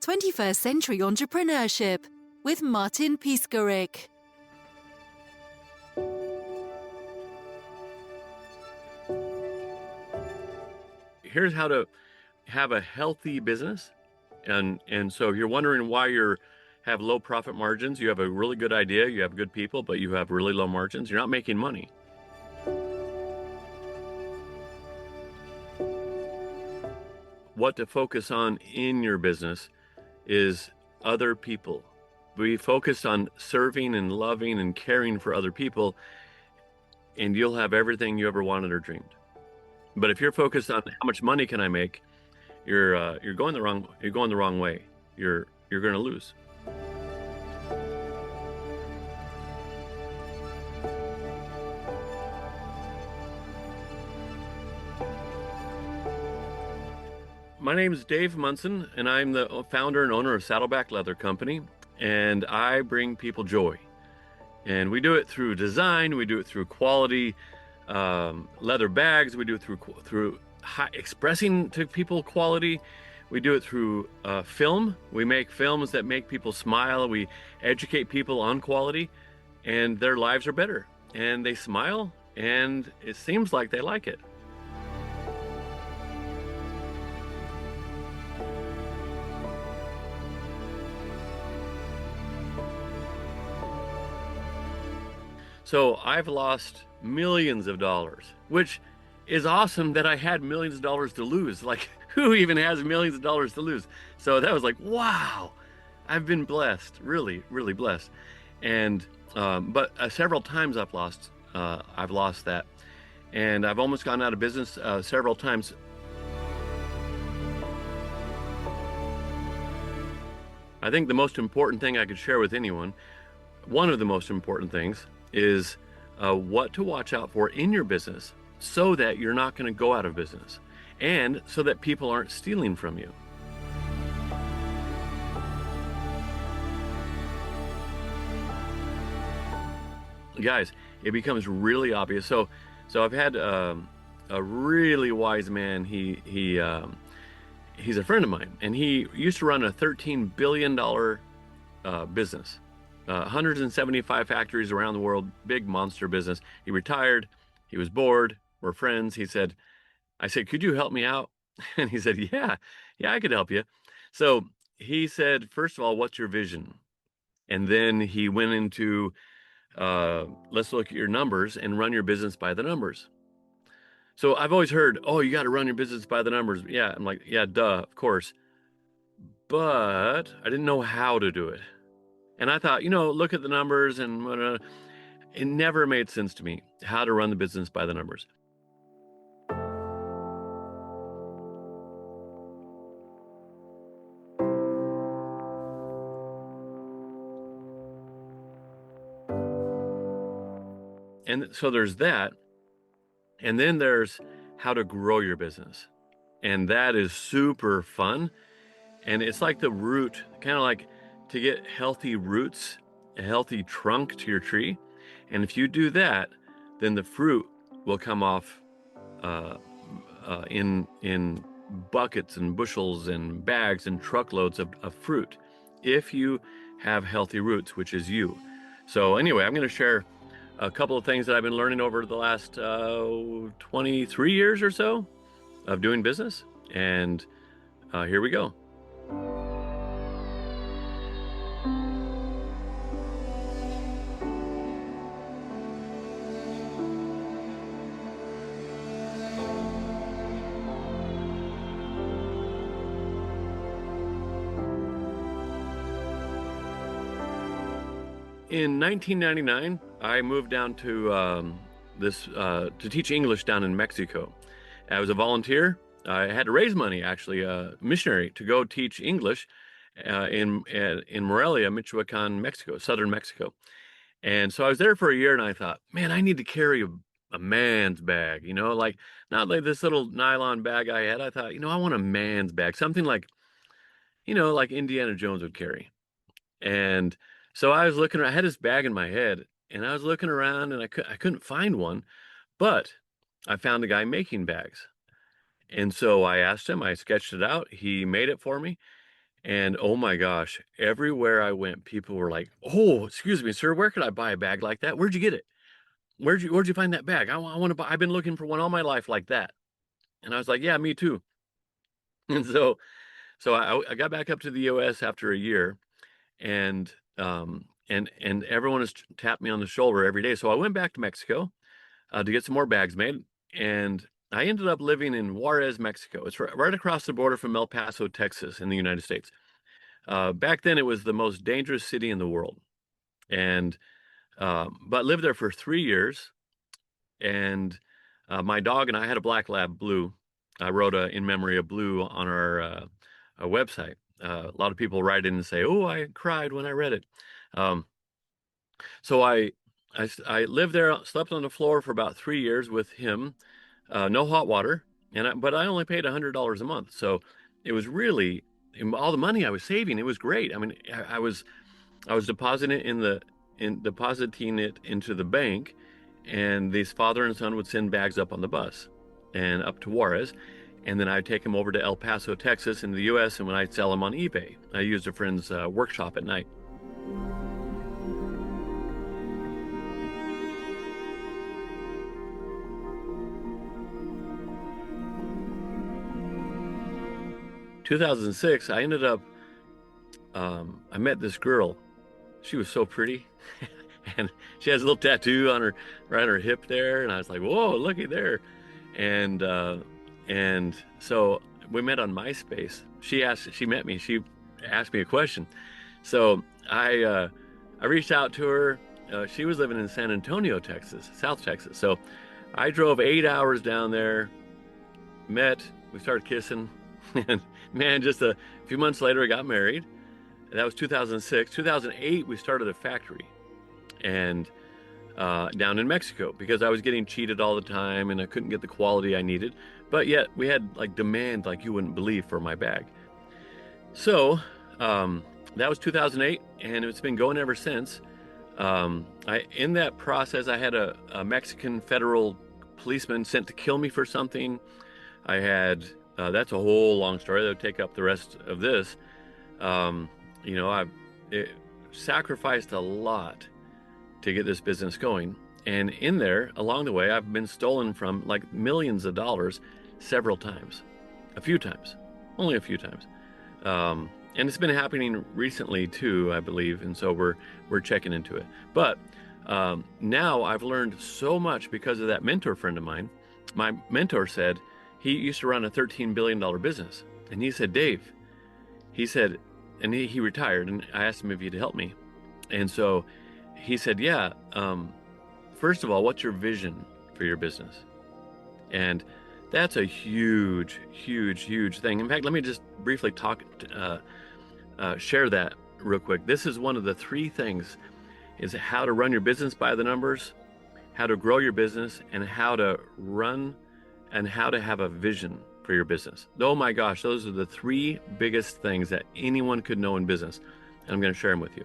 21st Century Entrepreneurship with Martin Piskarik. Here's how to have a healthy business. And so if you're wondering why you have low profit margins, you have a really good idea, you have good people, but you have really low margins, you're not making money. What to focus on in your business is other people. Be focused on serving and loving and caring for other people, and you'll have everything you ever wanted or dreamed. But if you're focused on how much money can I make, you're going the wrong way. You're going to lose. My name is Dave Munson, and I'm the founder and owner of Saddleback Leather Company, and I bring people joy. And we do it through design, we do it through quality leather bags, we do it through expressing to people quality. We do it through film. We make films that make people smile. We educate people on quality, and their lives are better. And they smile, and it seems like they like it. So I've lost millions of dollars, which is awesome that I had millions of dollars to lose. Like, who even has millions of dollars to lose? So that was like, wow, I've been blessed, really, really blessed. And but several times I've lost that, and I've almost gone out of business several times. I think the most important thing I could share with anyone, one of the most important things, is what to watch out for in your business so that you're not going to go out of business, and so that people aren't stealing from you. Guys, it becomes really obvious. So I've had a really wise man. He's a friend of mine, and he used to run a $13 billion business. 175 factories around the world, big monster business. He retired. He was bored. We're friends. I said, could you help me out? And he said, yeah, I could help you. So he said, first of all, what's your vision? And then he went into, let's look at your numbers and run your business by the numbers. So I've always heard, oh, you got to run your business by the numbers. Yeah, I'm like, yeah, duh, of course. But I didn't know how to do it. And I thought, look at the numbers, and it never made sense to me how to run the business by the numbers. And so there's that. And then there's how to grow your business. And that is super fun. And it's like the root, kind of like to get healthy roots, a healthy trunk to your tree. And if you do that, then the fruit will come off in buckets and bushels and bags and truckloads of fruit, if you have healthy roots, which is you. So anyway, I'm going to share a couple of things that I've been learning over the last 23 years or so of doing business. And here we go. In 1999, I moved down to to teach English down in Mexico. I was a volunteer. I had to raise money, actually, missionary, to go teach English in Morelia, Michoacan, Mexico, southern Mexico. And so I was there for a year, and I thought, man, I need to carry a man's bag, like not like this little nylon bag I had. I thought, I want a man's bag, something like, like Indiana Jones would carry. And so I was looking, I had this bag in my head, and I was looking around, and I couldn't find one, but I found a guy making bags. And so I asked him, I sketched it out. He made it for me. And oh my gosh, everywhere I went, people were like, "Oh, excuse me, sir, where could I buy a bag like that? Where'd you get it? Where'd you find that bag? I want to buy. I've been looking for one all my life like that." And I was like, "Yeah, me too." And so I got back up to the U.S. after a year, and and everyone has tapped me on the shoulder every day. So I went back to Mexico to get some more bags made, and I ended up living in Juarez, Mexico. It's right across the border from El Paso, Texas, in the United States. Back then, it was the most dangerous city in the world, and but lived there for 3 years. And my dog and I had a black lab, Blue. I wrote a in memory of Blue on our website. A lot of people write in and say, "Oh, I cried when I read it." Um, so I lived there, slept on the floor for about 3 years with him, no hot water, but I only paid $100 a month. So it was really all the money I was saving. It was great. I mean, I was depositing it into the bank, and these father and son would send bags up on the bus and up to Juarez, and then I'd take them over to El Paso, Texas, in the U.S. And when I'd sell them on eBay, I used a friend's workshop at night. 2006, I ended up, I met this girl. She was so pretty. And she has a little tattoo on her, right on her hip there. And I was like, whoa, looky there. And so we met on MySpace. She met me. She asked me a question. So I reached out to her. She was living in San Antonio, Texas, South Texas. So I drove 8 hours down there, we started kissing. And man, just a few months later, I got married. That was 2006. 2008, we started a factory, and down in Mexico, because I was getting cheated all the time and I couldn't get the quality I needed. But yet we had like demand like you wouldn't believe for my bag. So that was 2008, and it's been going ever since. In that process, I had a Mexican federal policeman sent to kill me for something. I had that's a whole long story that would take up the rest of this. I've sacrificed a lot to get this business going. And in there, along the way, I've been stolen from like millions of dollars several times, a few times, only a few times. And it's been happening recently too, I believe. And so we're checking into it. But now I've learned so much because of that mentor friend of mine. My mentor said he used to run a $13 billion business. And he said, Dave, he said, and he retired, and I asked him if he'd help me. And so he said, yeah, first of all, what's your vision for your business? And that's a huge, huge, huge thing. In fact, let me just briefly share that real quick. This is one of the three things, is how to run your business by the numbers, how to grow your business, and how to have a vision for your business. Oh my gosh, those are the three biggest things that anyone could know in business. And I'm going to share them with you.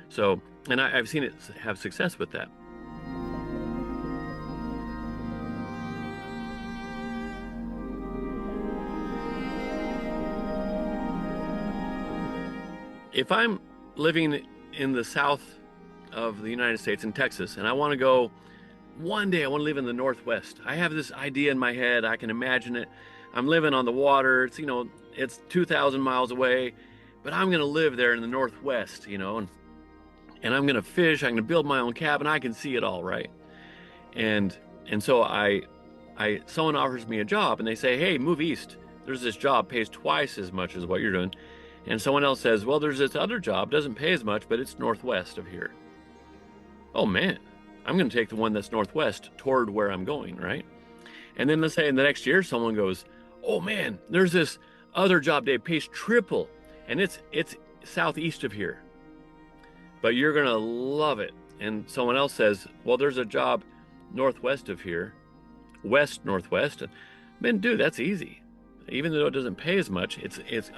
So, and I've seen it have success with that. If I'm living in the south of the United States, in Texas, and I want to go, one day I want to live in the Northwest. I have this idea in my head. I can imagine it. I'm living on the water. It's 2,000 miles away, but I'm going to live there in the Northwest, and I'm going to fish. I'm going to build my own cabin. I can see it all, right? And so someone offers me a job, and they say, hey, move east. There's this job, pays twice as much as what you're doing. And someone else says, well, there's this other job, doesn't pay as much, but it's northwest of here. Oh man, I'm going to take the one that's northwest toward where I'm going, right? And then let's say in the next year, someone goes, oh man, there's this other job, Dave, pays triple, and it's southeast of here, but you're going to love it. And someone else says, well, there's a job northwest of here, west northwest. And man, dude, that's easy. Even though it doesn't pay as much,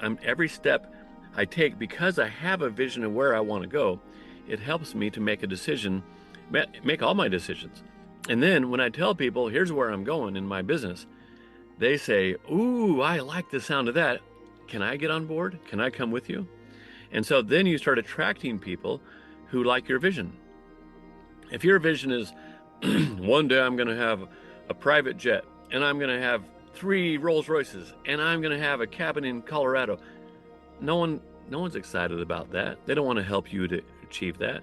I'm every step I take, because I have a vision of where I want to go, it helps me to make a decision, make all my decisions. And then when I tell people, here's where I'm going in my business, they say, ooh, I like the sound of that. can I get on board? Can I come with you? And so then you start attracting people who like your vision. If your vision is, one day I'm going to have a private jet, and I'm going to have 3 Rolls Royces, and I'm going to have a cabin in Colorado, no one's excited about that. They don't want to help you to achieve that.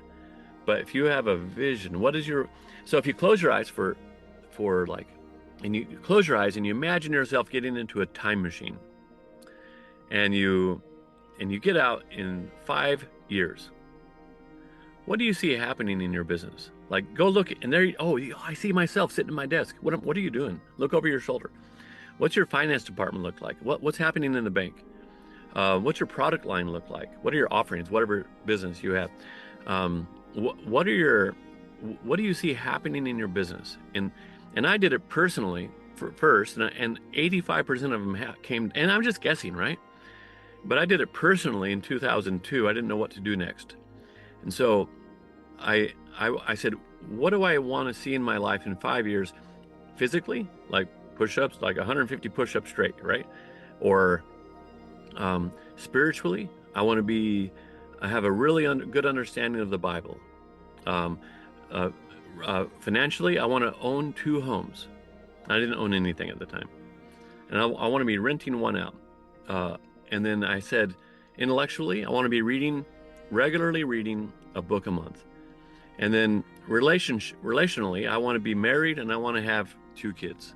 But if you have a vision, so if you close your eyes and you close your eyes and you imagine yourself getting into a time machine, and you get out in 5 years, what do you see happening in your business? Like, go look, and there, I see myself sitting at my desk. What are you doing? Look over your shoulder. What's your finance department look like? What's happening in the bank? What's your product line look like? What are your offerings? Whatever business you have, what do you see happening in your business? And I did it personally first, and 85% of them came. And I'm just guessing, right? But I did it personally in 2002. I didn't know what to do next, and so I said, what do I want to see in my life in 5 years? Physically, like push-ups, like 150 push-ups straight, right? Or spiritually, I have a really good understanding of the Bible. Financially, I want to own 2 homes. I didn't own anything at the time, and I want to be renting one out. And then I said, intellectually, I want to be regularly reading a book a month. And then relationally, I want to be married and I want to have 2 kids.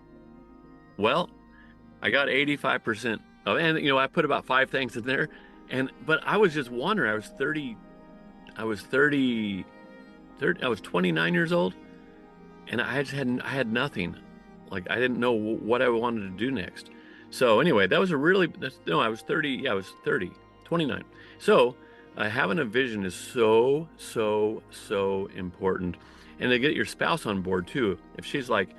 Well, I got 85% of, and I put about 5 things in there, but I was just wondering. I was 29 years old, and I had nothing. Like, I didn't know what I wanted to do next. So anyway, I was 30. Yeah, I was 30, 29. So having a vision is so important. And to get your spouse on board too. If she's like,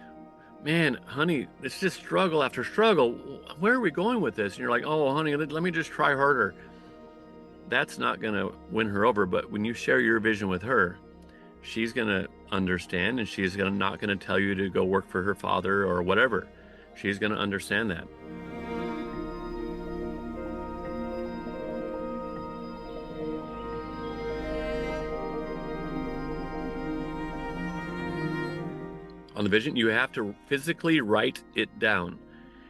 man, honey, it's just struggle after struggle. Where are we going with this? And you're like, oh, honey, let me just try harder. That's not going to win her over. But when you share your vision with her, she's going to understand, and she's not going to tell you to go work for her father or whatever. She's going to understand that. On the vision, you have to physically write it down.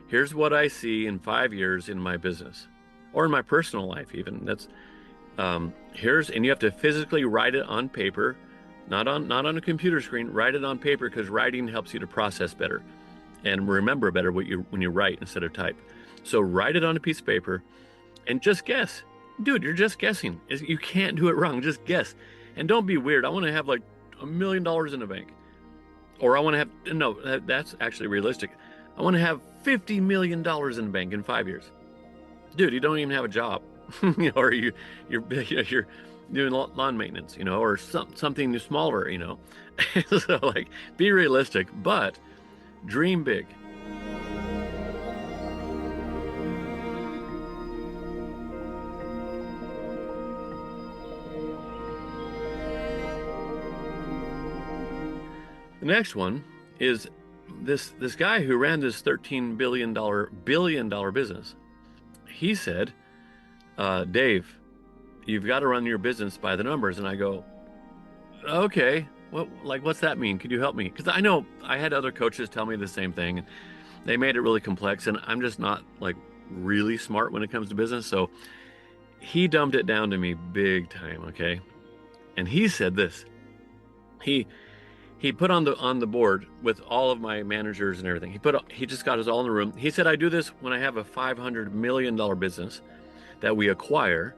Here's what I see in 5 years in my business, or in my personal life even. And you have to physically write it on paper, not on a computer screen. Write it on paper, because writing helps you to process better and remember better when you write instead of type. So write it on a piece of paper and just guess. Dude, you're just guessing. You can't do it wrong. Just guess. And don't be weird. I want to have like $1 million in the bank. Or I want to have, no, that's actually realistic. I want to have $50 million in the bank in 5 years. Dude, you don't even have a job. Or you're doing lawn maintenance, or something smaller, So like, be realistic, but dream big. The next one is this guy who ran this $13 billion business. He said, Dave, you've got to run your business by the numbers. And I go, okay, what's that mean? Could you help me? Because I know I had other coaches tell me the same thing, and they made it really complex, and I'm just not like really smart when it comes to business. So he dumbed it down to me big time. Okay. And he said this, he put on the board with all of my managers and everything. He just got us all in the room. He said, I do this when I have a $500 million business that we acquire.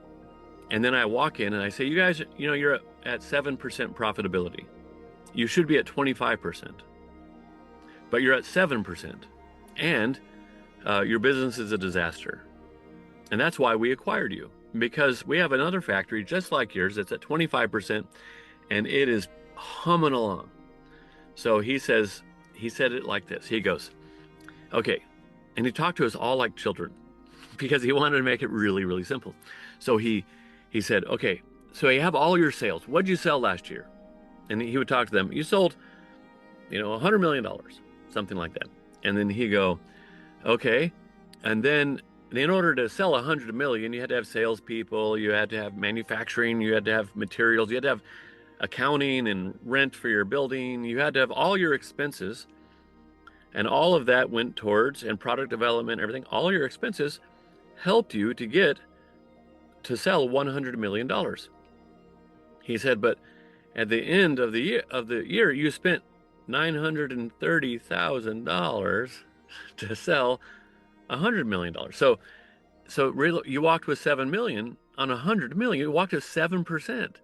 And then I walk in and I say, you guys, you're at 7% profitability. You should be at 25%, but you're at 7%. And your business is a disaster. And that's why we acquired you, because we have another factory just like yours that's at 25%, and it is humming along. So he said it like this. He goes, okay. And he talked to us all like children, because he wanted to make it really, really simple. So he said, okay, so you have all your sales. What'd you sell last year? And he would talk to them. You sold, $100 million, something like that. And then he'd go, okay. And then And in order to sell 100 million, you had to have salespeople, you had to have manufacturing, you had to have materials, you had to have accounting and rent for your building, you had to have all your expenses, and all of that went towards, and product development, everything, all your expenses helped you to get to sell $100 million. He said, but at the end of the year, you spent $930,000 to sell $100 million. So really, you walked with 7 million on 100 million. You walked with 7%.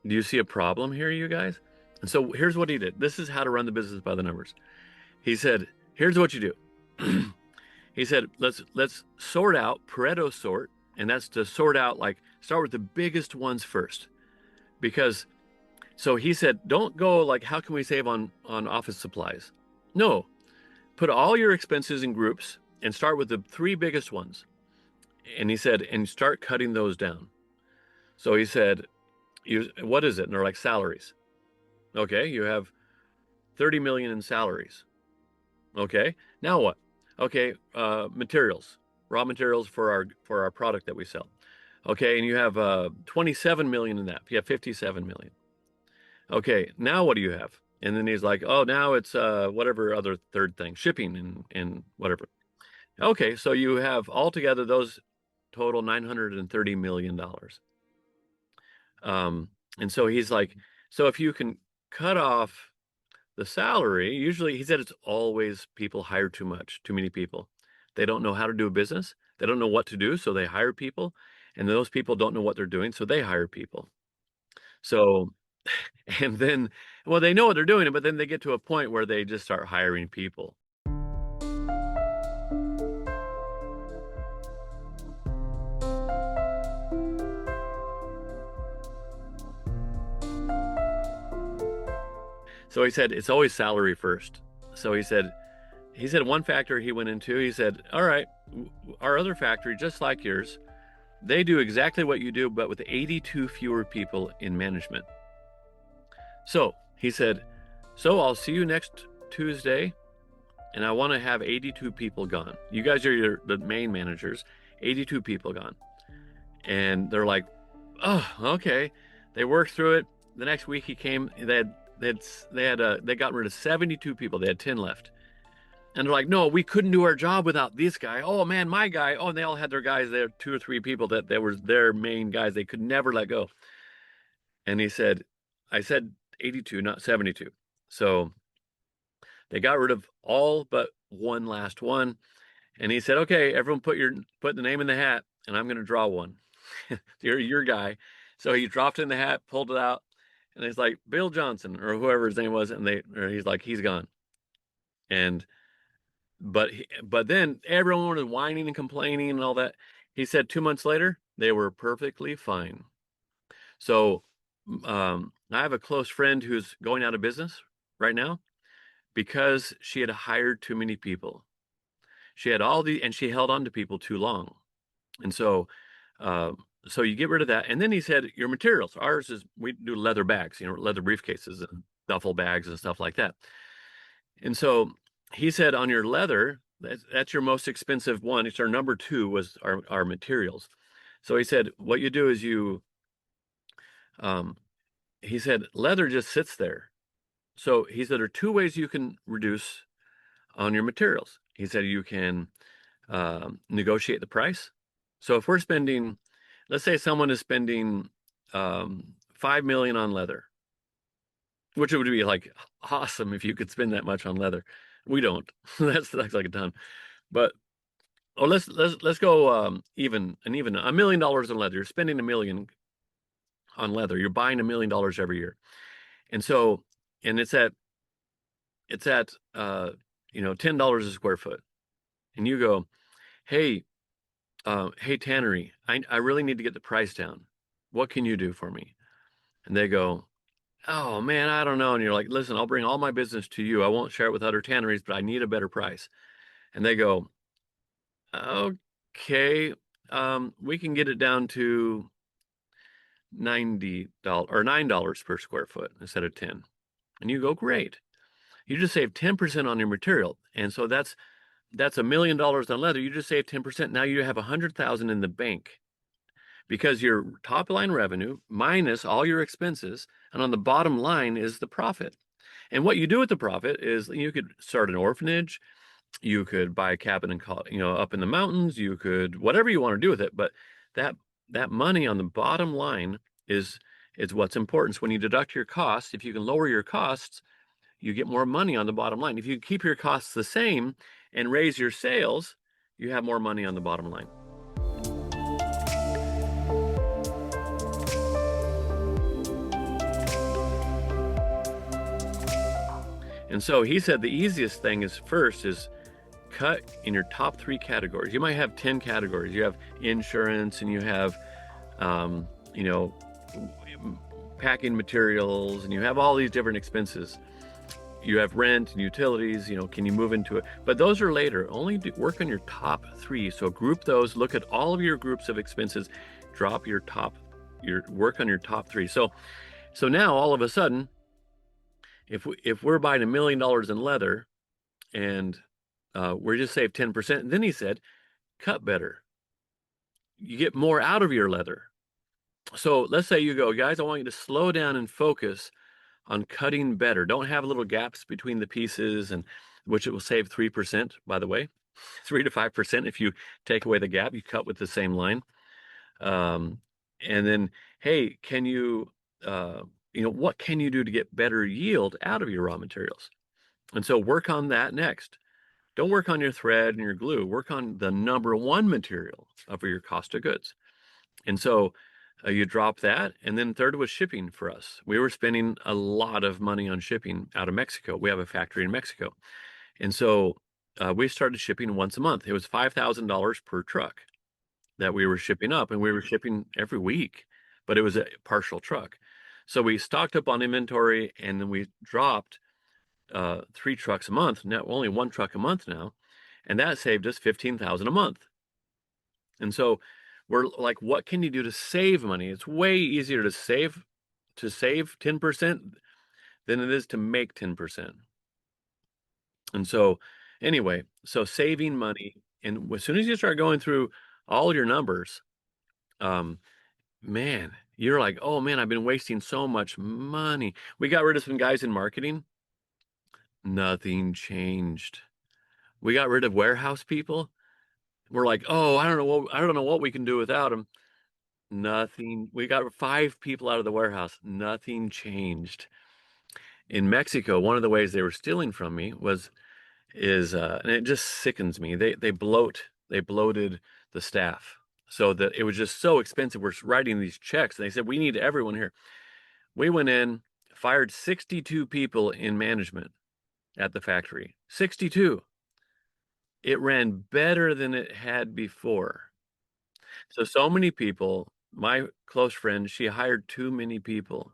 Do you see a problem here, you guys? And so here's what he did. This is how to run the business by the numbers. He said, here's what you do. He said, let's sort out, Pareto sort, and that's to sort out, like, start with the biggest ones first. Because, so he said, don't go like, how can we save on office supplies? No, put all your expenses in groups and start with the 3 biggest ones. And he said, and start cutting those down. So he said, what is it? And they're like, salaries. Okay, you have 30 million in salaries. Okay, now what? Okay, materials, raw materials for our product that we sell. Okay, and you have 27 million in that. You have 57 million. Okay, now what do you have? And then he's like, oh, now it's whatever other third thing, shipping and whatever. Okay, so you have altogether those total $930 million. And so he's like, so if you can cut off the salary, usually he said it's always people hire too much, too many people. They don't know how to do a business. They don't know what to do, so they hire people. And those people don't know what they're doing, so they hire people. So, and then, well, they know what they're doing, but then they get to a point where they just start hiring people. So he said, it's always salary first. So he said one factory he went into, he said, all right, our other factory, just like yours, they do exactly what you do, but with 82 fewer people in management. So he said, so I'll see you next Tuesday, and I want to have 82 people gone. You guys are the main managers, 82 people gone. And they're like, oh, okay. They worked through it. The next week he came, they got rid of 72 people. They had 10 left. And they're like, no, we couldn't do our job without this guy. Oh man, my guy. Oh, and they all had their guys. They had 2 or 3 people that they were their main guys. They could never let go. And he said, I said 82, not 72. So they got rid of all but one last one. And he said, okay, everyone put the name in the hat, and I'm going to draw one. You're your guy. So he dropped it in the hat, pulled it out, and he's like, Bill Johnson, or whoever his name was, and he's like, he's gone. And but then everyone was whining and complaining and all that. He said 2 months later, they were perfectly fine. So I have a close friend who's going out of business right now because she had hired too many people. She had and she held on to people too long. And so you get rid of that. And then he said, your materials, ours is, we do leather bags, leather briefcases and duffel bags and stuff like that. And so he said, on your leather, that's your most expensive one. It's our number 2 was our materials. So he said, what you do is he said, leather just sits there. So he said, there are 2 ways you can reduce on your materials. He said, you can negotiate the price. So if we're spending, let's say someone is spending 5 million on leather, which it would be like awesome if you could spend that much on leather. We don't. That's like a ton. But let's go even $1 million on leather. You're spending $1 million on leather. You're buying $1 million every year. And so, and it's at $10 a square foot. And you go, hey Tannery, I really need to get the price down. What can you do for me? And they go, oh man, I don't know. And you're like, listen, I'll bring all my business to you. I won't share it with other tanneries, but I need a better price. And they go, okay, we can get it down to $90 or $9 per square foot instead of 10. And you go, great. You just save 10% on your material. And so that's that's $1 million on leather. You just saved 10%. Now you have 100,000 in the bank because your top line revenue minus all your expenses, and on the bottom line is the profit. And what you do with the profit is you could start an orphanage, you could buy a cabin and call, up in the mountains, you could whatever you want to do with it, but that that money on the bottom line is what's important. So when you deduct your costs, if you can lower your costs, you get more money on the bottom line. If you keep your costs the same and raise your sales, you have more money on the bottom line. And so he said the easiest thing is cut in your top 3 categories. You might have 10 categories. You have insurance and you have, you know, packing materials, and you have all these different expenses. You have rent and utilities, can you move into it? But those are later. Only work on your top 3. So group those, look at all of your groups of expenses, drop work on your top 3. So now all of a sudden, if we're buying $1 million in leather and we're just saved 10%, then he said, cut better. You get more out of your leather. So let's say you go, guys, I want you to slow down and focus on cutting better. Don't have little gaps between the pieces, and which it will save 3%, by the way, 3 to 5%. If you take away the gap, you cut with the same line. And then, hey, can you, what can you do to get better yield out of your raw materials? And so work on that next. Don't work on your thread and your glue. Work on the number 1 material of your cost of goods. And so you drop that. And then third was shipping for us. We were spending a lot of money on shipping out of Mexico. We have a factory in Mexico. And so we started shipping once a month. It was $5,000 per truck that we were shipping up, and we were shipping every week, but it was a partial truck. So we stocked up on inventory, and then we dropped 3 trucks a month. Now only 1 truck a month now, and that saved us $15,000 a month. And so we're like, what can you do to save money? It's way easier to save 10% than it is to make 10%. And so anyway, so saving money, and as soon as you start going through all your numbers, man, you're like, oh man, I've been wasting so much money. We got rid of some guys in marketing. Nothing changed. We got rid of warehouse people. We're like, oh, I don't know what we can do without them. Nothing. We got 5 people out of the warehouse. Nothing changed. In Mexico, one of the ways they were stealing from me is and it just sickens me. They bloated the staff so that it was just so expensive. We're writing these checks, and they said, we need everyone here. We went in, fired 62 people in management at the factory. 62. It ran better than it had before. So many people, my close friend, she hired too many people.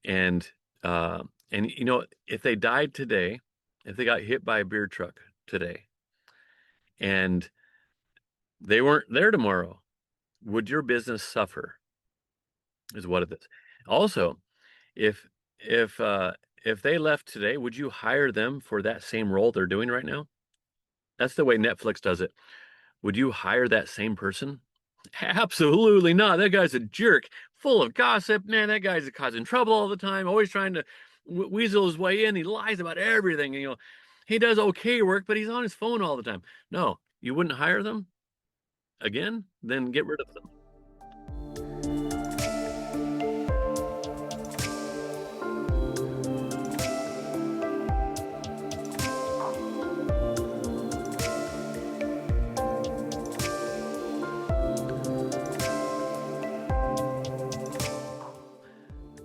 And if they died today, if they got hit by a beer truck today, and they weren't there tomorrow, would your business suffer? Is what it is. Also, if they left today, would you hire them for that same role they're doing right now? That's the way Netflix does it. Would you hire that same person? Absolutely not. That guy's a jerk, full of gossip. Man, that guy's causing trouble all the time, always trying to weasel his way in. He lies about everything. He does okay work, but he's on his phone all the time. No, you wouldn't hire them again? Then get rid of them.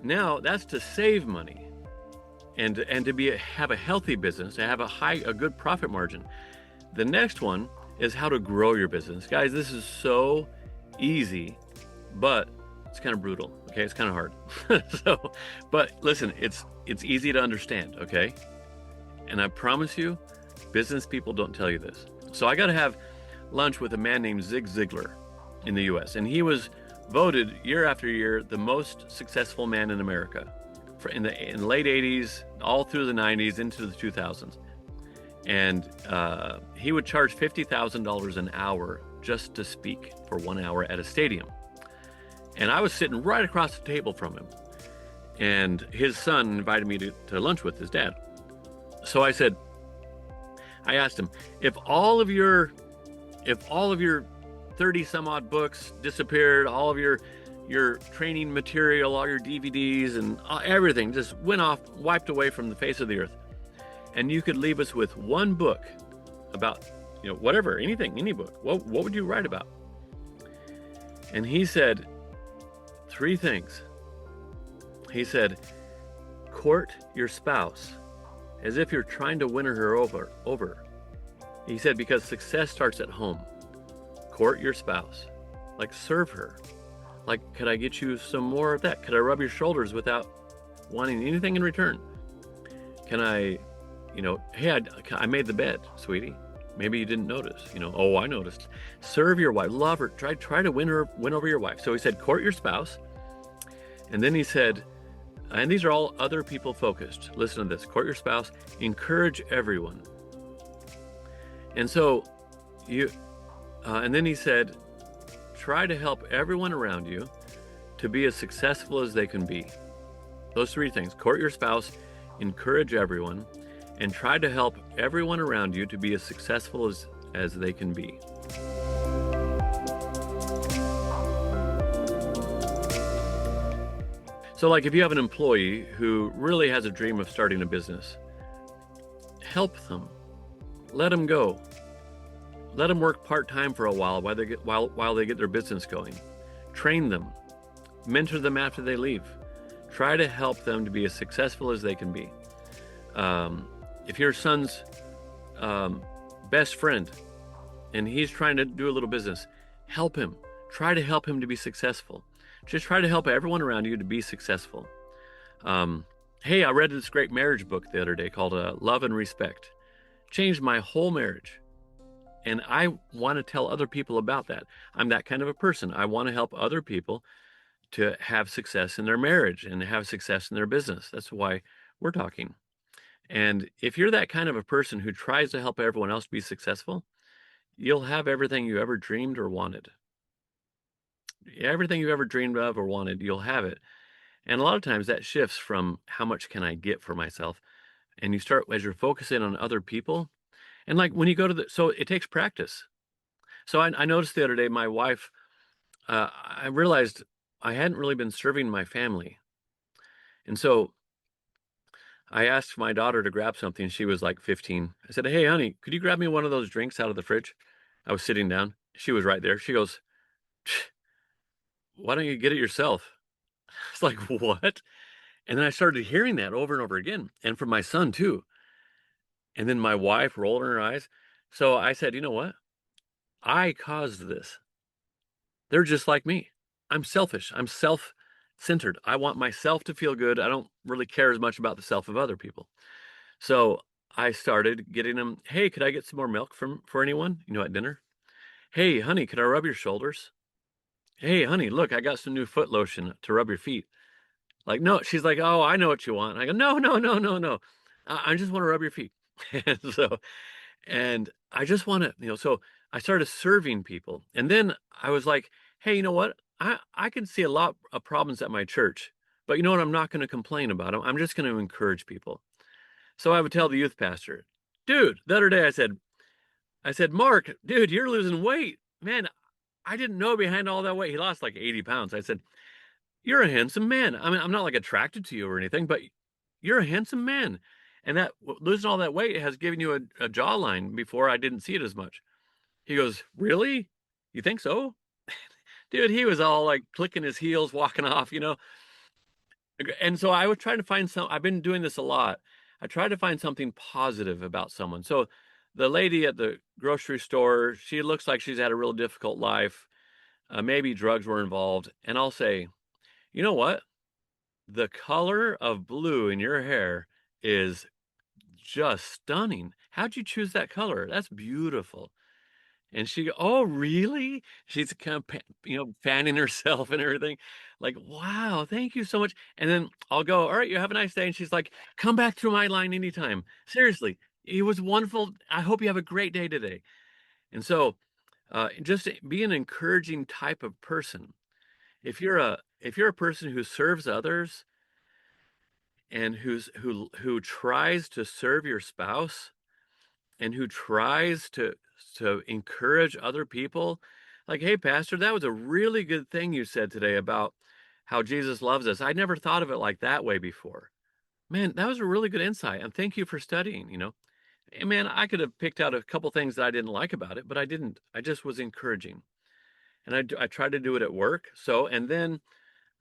Now that's to save money and to have a healthy business, to have a good profit margin. The next one is how to grow your business. Guys, this is so easy, but it's kind of brutal. Okay, it's kind of hard. But listen, it's easy to understand. Okay, and I promise you, business people don't tell you this. So I got to have lunch with a man named Zig Ziglar in the U.S., and he was voted year after year the most successful man in America in the late 80s, all through the 90s, into the 2000s. And he would charge $50,000 an hour just to speak for 1 hour at a stadium. And I was sitting right across the table from him. And his son invited me to lunch with his dad. So I asked him, if all of your 30 some odd books disappeared, all of your training material, all your DVDs and everything just went off, wiped away from the face of the earth, and you could leave us with one book about, whatever, anything, any book, what would you write about? And he said 3 things. He said, court your spouse as if you're trying to win her over. He said, because success starts at home. Court your spouse. Like, serve her. Like, could I get you some more of that? Could I rub your shoulders without wanting anything in return? Can I, hey, I made the bed, sweetie. Maybe you didn't notice, oh, I noticed. Serve your wife, love her, try to win over your wife. So he said, court your spouse. And then he said, and these are all other people focused. Listen to this, court your spouse, encourage everyone. And so and then he said, try to help everyone around you to be as successful as they can be. Those 3 things, court your spouse, encourage everyone, and try to help everyone around you to be as successful as they can be. So like if you have an employee who really has a dream of starting a business, help them, let them go. Let them work part-time for a while while they get their business going. Train them, mentor them after they leave. Try to help them to be as successful as they can be. If your son's best friend and he's trying to do a little business, help him. Try to help him to be successful. Just try to help everyone around you to be successful. Hey, I read this great marriage book the other day called Love and Respect. Changed my whole marriage. And I want to tell other people about that. I'm that kind of a person. I want to help other people to have success in their marriage and have success in their business. That's why we're talking. And if you're that kind of a person who tries to help everyone else be successful, you'll have everything you ever dreamed or wanted. Everything you ever dreamed of or wanted, you'll have it. And a lot of times that shifts from how much can I get for myself? And you start, as you're focusing on other people, and like when you go to so it takes practice. So I noticed the other day, my wife, I realized I hadn't really been serving my family. And so I asked my daughter to grab something. She was like 15. I said, hey, honey, could you grab me one of those drinks out of the fridge? I was sitting down. She was right there. She goes, why don't you get it yourself? It's like, what? And then I started hearing that over and over again, and from my son too. And then my wife rolled her eyes. So I said, you know what? I caused this. They're just like me. I'm selfish. I'm self-centered. I want myself to feel good. I don't really care as much about the self of other people. So I started getting them, hey, could I get some more milk for anyone, at dinner? Hey, honey, could I rub your shoulders? Hey, honey, look, I got some new foot lotion to rub your feet. Like, no, she's like, oh, I know what you want. I go, no, no, no, no, no. I just want to rub your feet. And I just want to, so I started serving people. And then I was like, hey, you know what? I can see a lot of problems at my church, but you know what? I'm not going to complain about them. I'm just going to encourage people. So I would tell the youth pastor, dude, the other day I said, Mark, dude, you're losing weight. Man, I didn't know behind all that weight. He lost like 80 pounds. I said, you're a handsome man. I mean, I'm not like attracted to you or anything, but you're a handsome man. And that losing all that weight has given you a jawline. Before I didn't see it as much. He goes, really? You think so? Dude, he was all like clicking his heels, walking off, And so I was trying to find I've been doing this a lot. I tried to find something positive about someone. So the lady at the grocery store, she looks like she's had a real difficult life. Maybe drugs were involved. And I'll say, you know what? The color of blue in your hair is just stunning. How'd you choose that color? That's beautiful. And she go, oh, really? She's kind of, fanning herself and everything. Like, wow, thank you so much. And then I'll go, all right, you have a nice day. And she's like, come back through my line anytime. Seriously. It was wonderful. I hope you have a great day today. And so, just be an encouraging type of person. If you're a person who serves others and who tries to serve your spouse and who tries to encourage other people, like, hey, Pastor, that was a really good thing you said today about how Jesus loves us. I never thought of it like that way before. Man, that was a really good insight, and thank you for studying. And man, I could have picked out a couple things that I didn't like about it, but I didn't. I just was encouraging, and I tried to do it at work. So, and then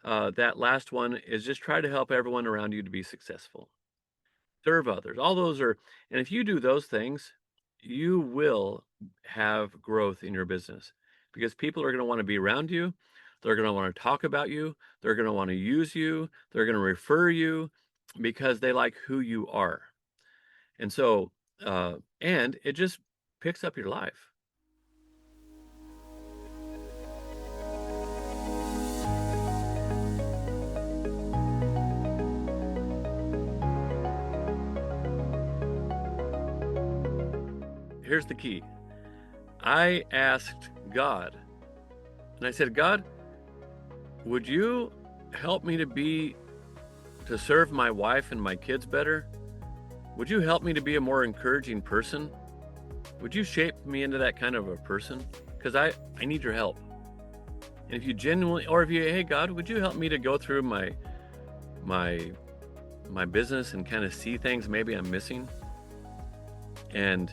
that last one is just try to help everyone around you to be successful, serve others. All those are, and if you do those things, you will have growth in your business because people are going to want to be around you. They're going to want to talk about you. They're going to want to use you. They're going to refer you because they like who you are. And so, and it just picks up your life. Here's the key. I asked God, and I said, God, would you help me to serve my wife and my kids better? Would you help me to be a more encouraging person? Would you shape me into that kind of a person? Because I need your help. And if you genuinely, or if you, hey God, would you help me to go through my business and kind of see things maybe I'm missing? And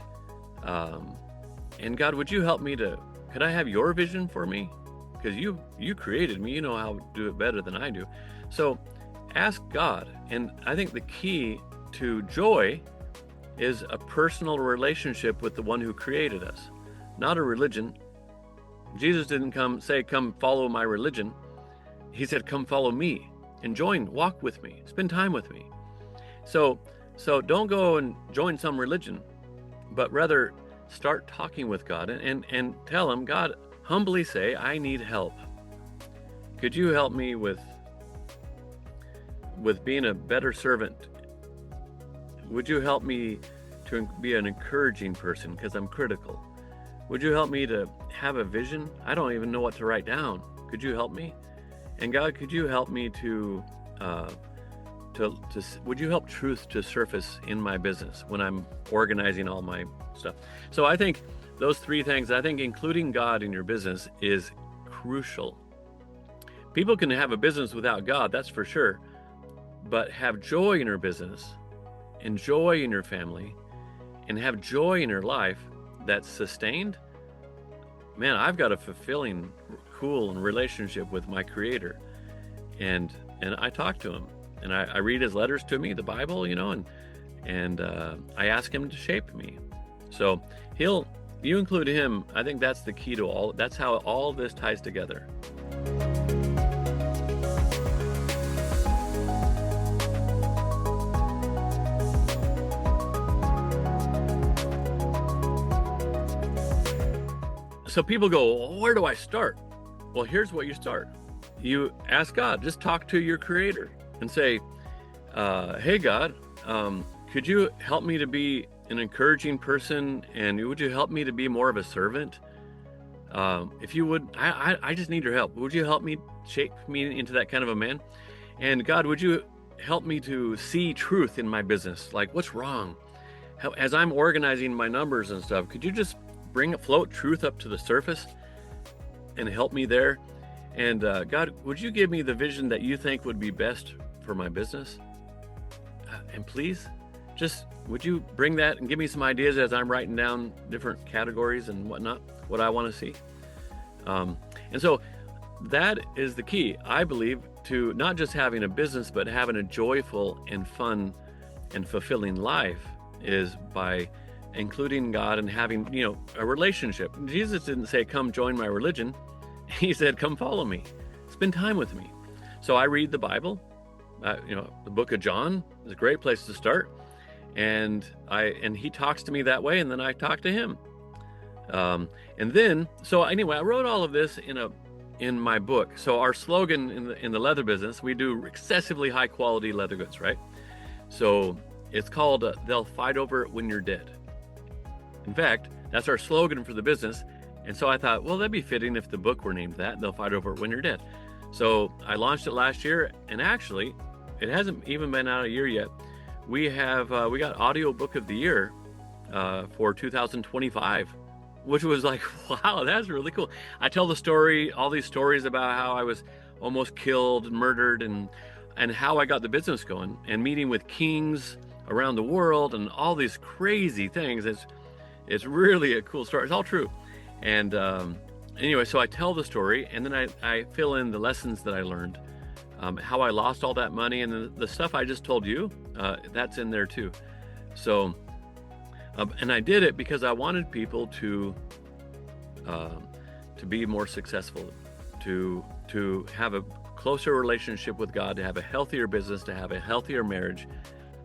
God, would you help me could I have your vision for me? Because you created me, you know how to do it better than I do. So ask God. And I think the key to joy is a personal relationship with the one who created us, not a religion. Jesus didn't come follow my religion. He said, come follow me and walk with me, spend time with me. So don't go and join some religion, but rather start talking with God and tell him, God, humbly say, I need help. Could you help me with being a better servant? Would you help me to be an encouraging person because I'm critical? Would you help me to have a vision? I don't even know what to write down. Could you help me? And God, could you help me would you help truth to surface in my business when I'm organizing all my stuff? So I think those three things, I think including God in your business is crucial. People can have a business without God, that's for sure, but have joy in your business and joy in your family and have joy in your life that's sustained. Man, I've got a fulfilling, cool relationship with my Creator, and I talk to him. And I read his letters to me, the Bible, and I ask him to shape me. So you include him. I think that's the key to that's how all this ties together. So people go, where do I start? Well, here's what you start. You ask God, just talk to your Creator and say, hey God, could you help me to be an encouraging person, and would you help me to be more of a servant? If you would, I just need your help. Would you help me shape me into that kind of a man? And God, would you help me to see truth in my business? Like, what's wrong? As I'm organizing my numbers and stuff, could you just float truth up to the surface and help me there? And God, would you give me the vision that you think would be best for my business? And please, just would you bring that and give me some ideas as I'm writing down different categories and whatnot, what I want to see. And so that is the key, I believe, to not just having a business, but having a joyful and fun and fulfilling life is by including God and having, a relationship. Jesus didn't say, come join my religion. He said, come follow me, spend time with me. So I read the Bible. The book of John is a great place to start. And he talks to me that way, and then I talk to him. So anyway, I wrote all of this in my book. So our slogan in the leather business, we do excessively high quality leather goods, right? So It's called They'll Fight Over It When You're Dead. In fact, that's our slogan for the business. And so I thought, well, that'd be fitting if the book were named that, They'll Fight Over It When You're Dead. So I launched it last year, and actually, it hasn't even been out a year yet. We got Audio Book of the Year for 2025, which was like, wow, that's really cool. I tell the story, all these stories about how I was almost killed and murdered, and how I got the business going, and meeting with kings around the world and all these crazy things. It's really a cool story. It's all true. And anyway, so I tell the story, and then I fill in the lessons that I learned, how I lost all that money, and the stuff I just told you, that's in there too. So, and I did it because I wanted people to be more successful, to have a closer relationship with God, to have a healthier business, to have a healthier marriage,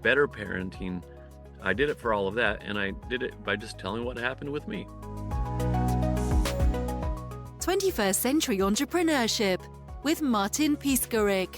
better parenting. I did it for all of that, and I did it by just telling what happened with me. 21st Century Entrepreneurship with Martin Piskarik.